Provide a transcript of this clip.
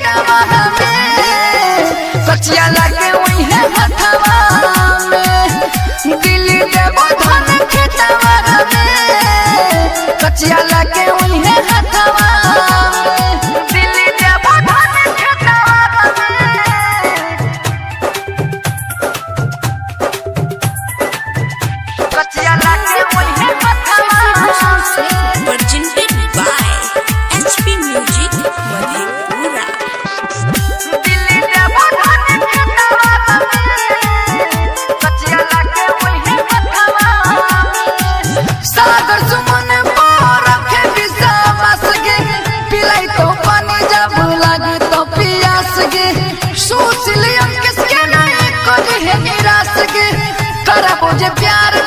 खेतवा में कचिया लगे वही है हथवा में दिल्ली देव धन खेतवा में कचिया लगे वही है हथवा में दिल्ली देव धन खेतवा में कचिया लगे वही है हथवा presented by HP Music Madhepura। Delhi देव धन खेतवा में कचिया लगे वही है हथवा में सागर सुमन पर रखे विश्वास गे पिलाई तो पानी जब लगे तो पियास गे सोच लियम किसके नहीं कभी है निराश गे करबो जे प्यार